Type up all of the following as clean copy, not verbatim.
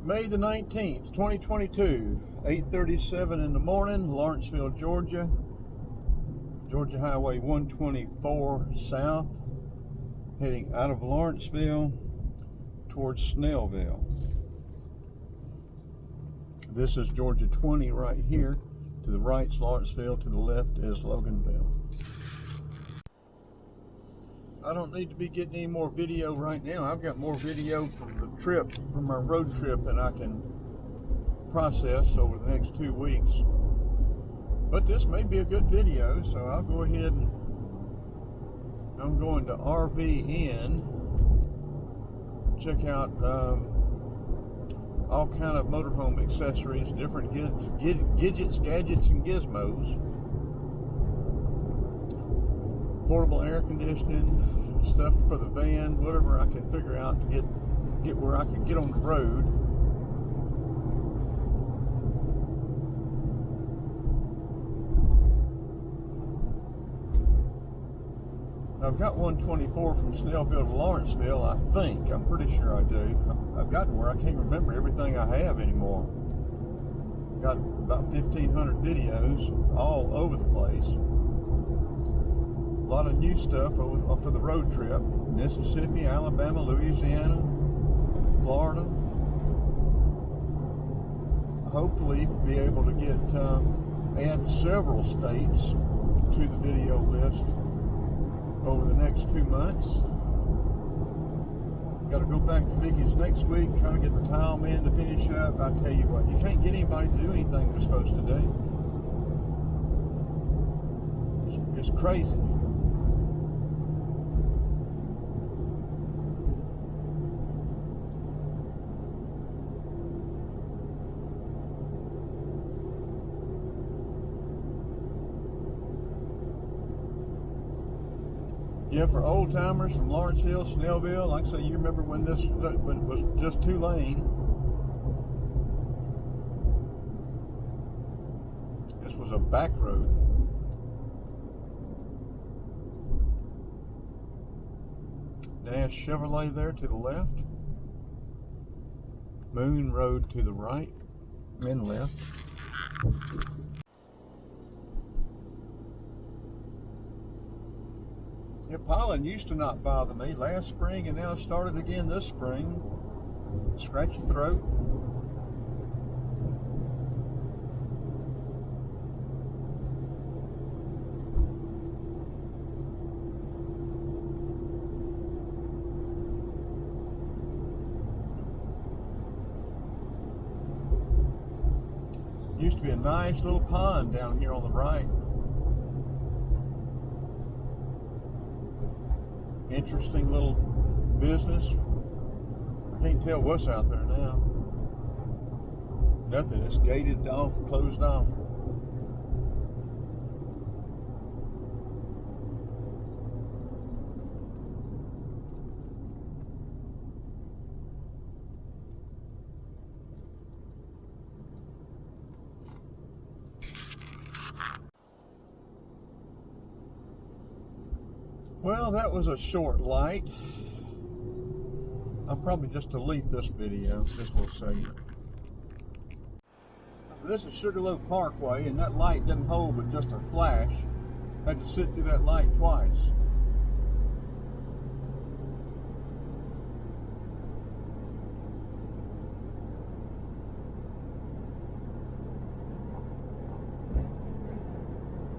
May the 19th, 2022, 8:37 in the morning, Lawrenceville, Georgia. Georgia Highway 124 south, heading out of Lawrenceville towards Snellville. This is Georgia 20 right here. To the right is Lawrenceville, to the left is Loganville. I don't need to be getting any more video right now. I've got more video from the trip, from our road trip, that I can process over the next 2 weeks. But this may be a good video, so I'll go ahead and I'm going to RVN, check out all kind of motorhome accessories, different gadgets, and gizmos. Portable air conditioning, stuff for the van, whatever I can figure out to get where I can get on the road. I've got 124 from Snellville to Lawrenceville, I think. I'm pretty sure I do. I've gotten where I can't remember everything I have anymore. Got about 1,500 videos all over the place. A lot of new stuff for the road trip. Mississippi, Alabama, Louisiana, Florida. Hopefully be able to add several states to the video list over the next 2 months. Got to go back to Vicky's next week, trying to get the tile man to finish up. I tell you what, you can't get anybody to do anything they're supposed to do. It's crazy. Yeah, for old timers from Lawrenceville, Snellville, like I say, you remember when this was just 2 lane. This was a back road. Dash Chevrolet there to the left. Moon Road to the right and left. Yeah, pollen used to not bother me last spring, and now it started again this spring. Scratchy throat. Used to be a nice little pond down here on the right. Interesting little business. I can't tell what's out there now. Nothing. It's gated off, closed off. Well, that was a short light. I'll probably just delete this video, this little segment. This is Sugarloaf Parkway, and that light didn't hold but just a flash. Had to sit through that light twice.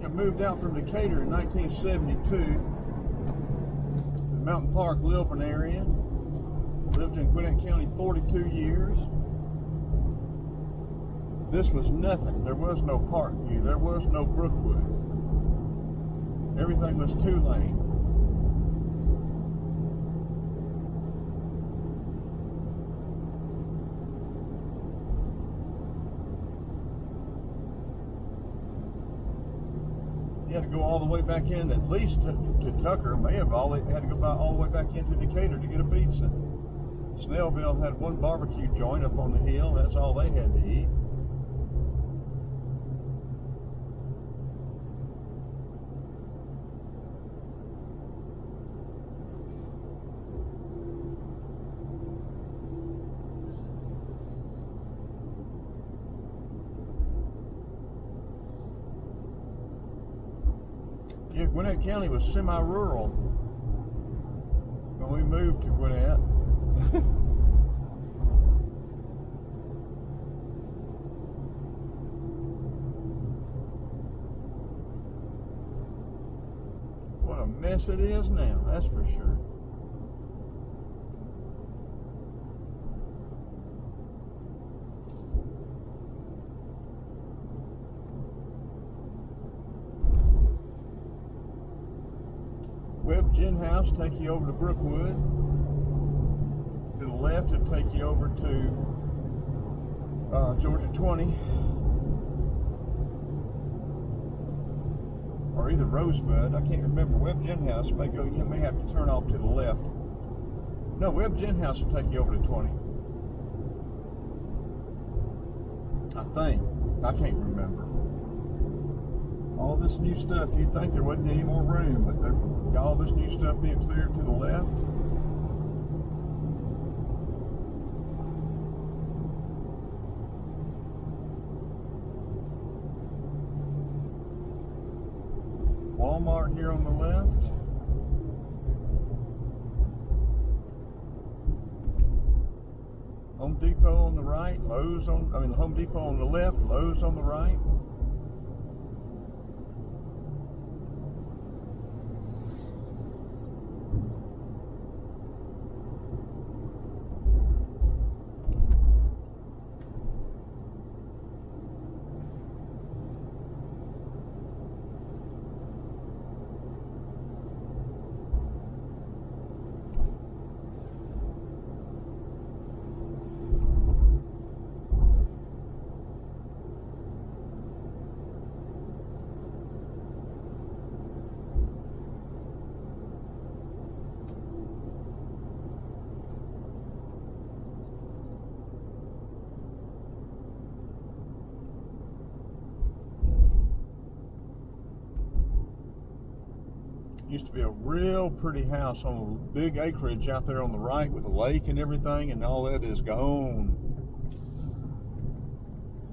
I moved out from Decatur in 1972. Mountain Park, Lilburn area. Lived in Gwinnett County 42 years. This was nothing. There was no Parkview. There was no Brookwood. Everything was 2 lane. You had to go all the way back in, at least to Tucker. May have had to go all the way back into Decatur to get a pizza. Snellville had one barbecue joint up on the hill. That's all they had to eat. Gwinnett County was semi-rural when we moved to Gwinnett. What a mess it is now, that's for sure. Webb Gin House take you over to Brookwood. To the left it'll take you over to Georgia 20. Or either Rosebud, I can't remember. Webb Gin House may go, you may have to turn off to the left. No, Webb Gin House will take you over to 20. I think. I can't remember. All this new stuff, you'd think there wasn't any more room, but there, all this new stuff being cleared to the left. Walmart here on the left. Home Depot on the right, Lowe's on, Home Depot on the left, Lowe's on the right. Used to be a real pretty house on a big acreage out there on the right with a lake and everything, and all that is gone.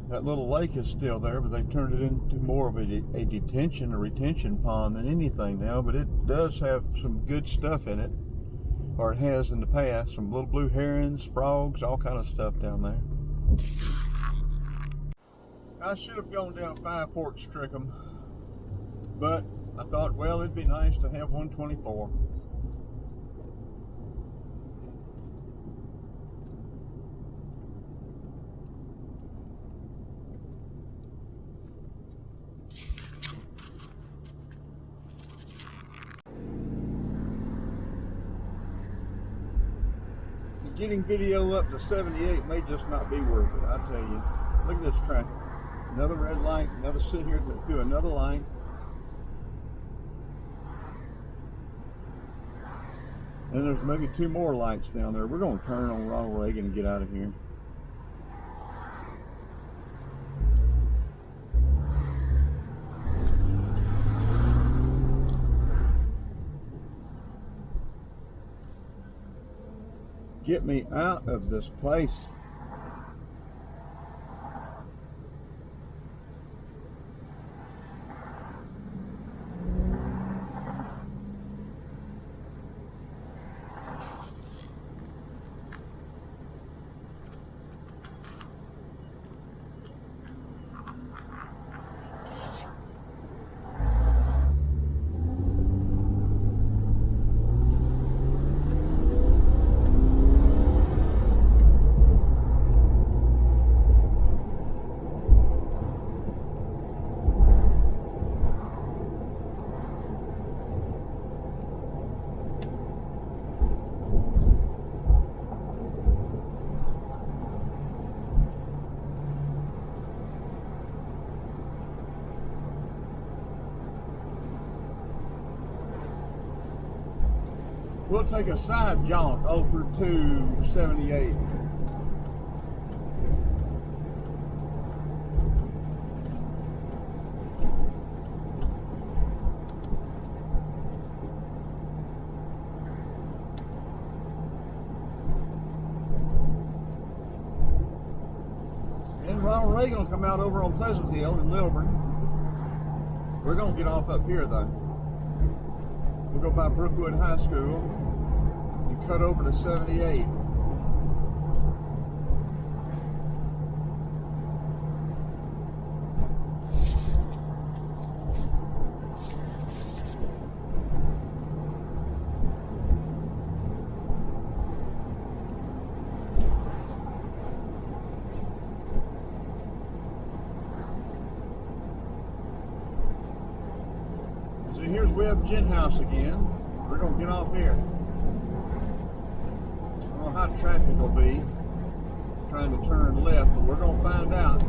That little lake is still there, but they've turned it into more of a detention, a retention pond than anything now, but it does have some good stuff in it, or it has in the past. Some little blue herons, frogs, all kind of stuff down there. I should have gone down Five Forks Strickham, but I thought, well, it'd be nice to have 124. Getting video up to 78 may just not be worth it, I tell you. Look at this track. Another red light, another sit here through another light. And there's maybe 2 more lights down there. We're going to turn on Ronald Reagan and get out of here. Get me out of this place. We'll take a side jaunt over to 78. And Ronald Reagan will come out over on Pleasant Hill in Lilburn. We're going to get off up here though. We'll go by Brookwood High School and cut over to 78. So here's Webb Gin House again. We're going to get off here. I don't know how traffic will be trying to turn left, but we're going to find out.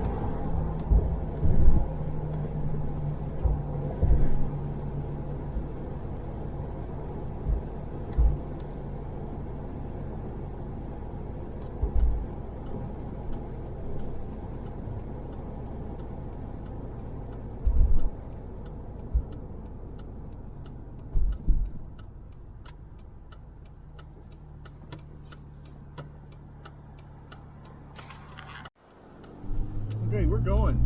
Okay, we're going.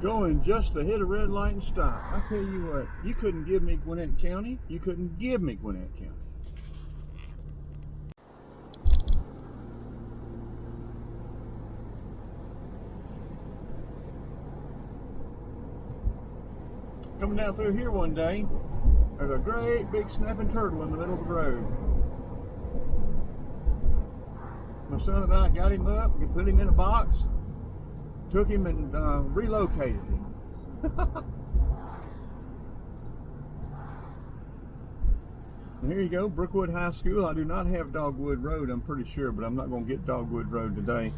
Going just to hit a red light and stop. I tell you what, you couldn't give me Gwinnett County. You couldn't give me Gwinnett County. Coming down through here one day, there's a great big snapping turtle in the middle of the road. My son and I got him up, we put him in a box, took him and relocated him. And here you go, Brookwood High School. I do not have Dogwood Road, I'm pretty sure, but I'm not going to get Dogwood Road today.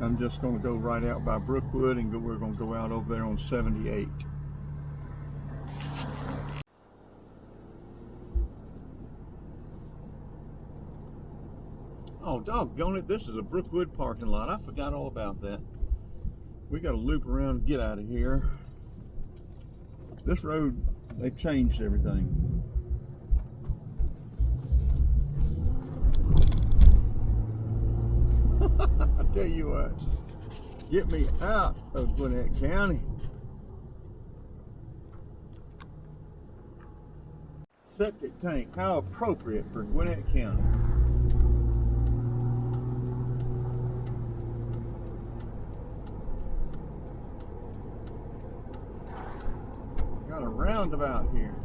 I'm just going to go right out by Brookwood and we're going to go out over there on 78. Oh, doggone it, this is a Brookwood parking lot. I forgot all about that. We got to loop around and get out of here. This road, they've changed everything. I tell you what, get me out of Gwinnett County. Septic tank, how appropriate for Gwinnett County. Got a roundabout here.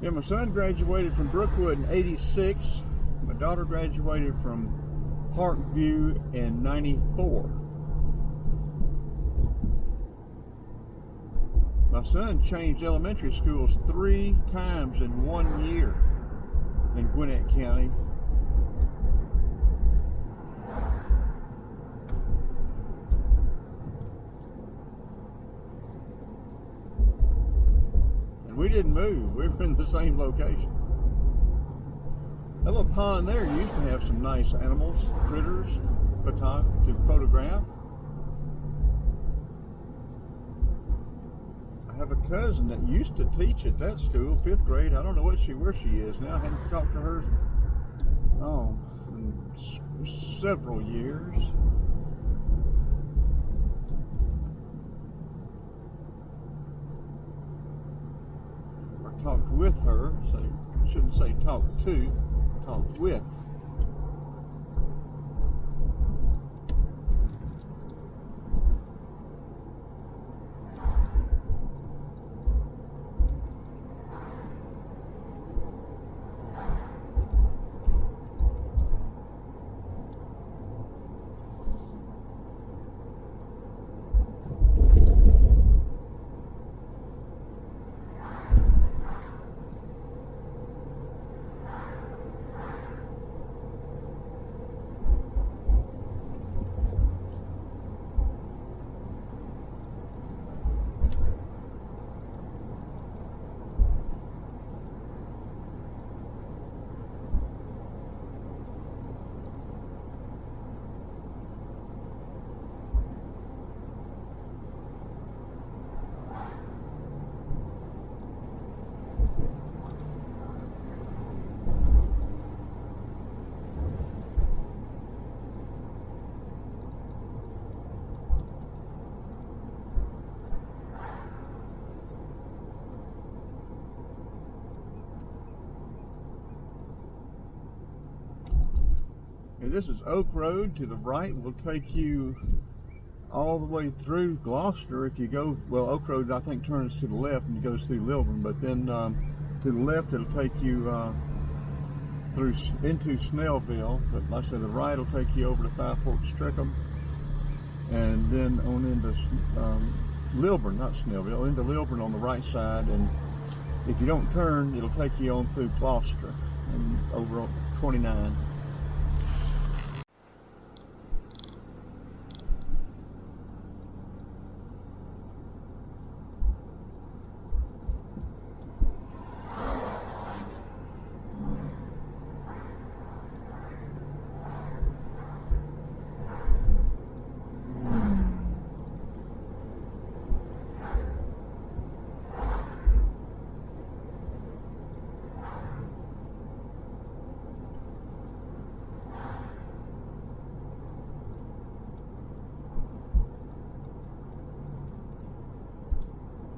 Yeah, my son graduated from Brookwood in '86. My daughter graduated from Parkview in '94. My son changed elementary schools 3 times in 1 year in Gwinnett County. And we didn't move, we were in the same location. That little pond there used to have some nice animals, critters, to photograph. I have a cousin that used to teach at that school, 5th grade. I don't know where she is now. I haven't talked to her in several years. I talked with her, so I shouldn't say talked to, talked with. And this is Oak Road. To the right will take you all the way through Gloucester. If you go, well, Oak Road I think turns to the left and goes through Lilburn, but then to the left it'll take you through into Snellville. But like I said, the right will take you over to Five Forks Strickham, and then on into Lilburn, not Snellville, into Lilburn on the right side. And if you don't turn, it'll take you on through Gloucester and over on 29.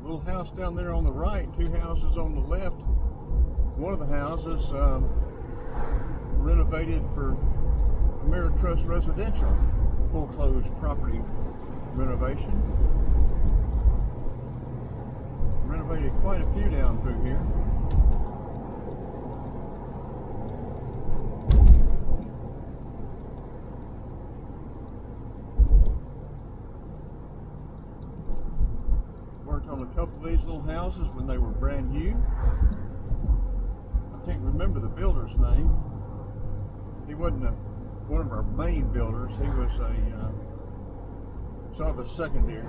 Little house down there on the right, two houses on the left. One of the houses renovated for Ameritrust Residential, foreclosed property renovation. Renovated quite a few down through here. Worked on a couple of these little houses when they were brand new. I can't remember the builder's name. He wasn't one of our main builders. He was a sort of a secondary.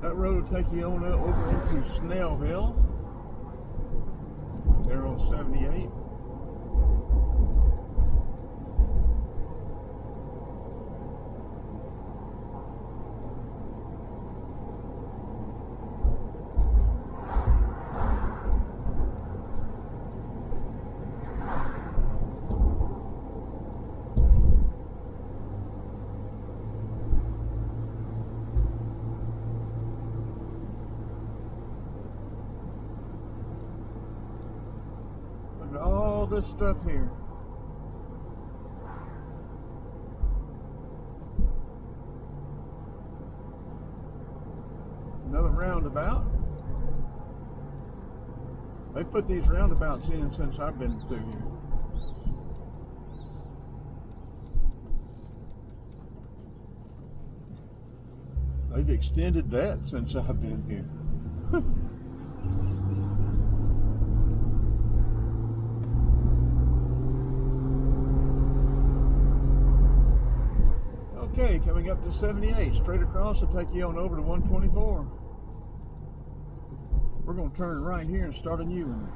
That road will take you on up over into Snellville. They're on 78. All this stuff here. Another roundabout. They put these roundabouts in since I've been through here. They've extended that since I've been here. Okay, coming up to 78, straight across will take you on over to 124. We're going to turn right here and start a new one.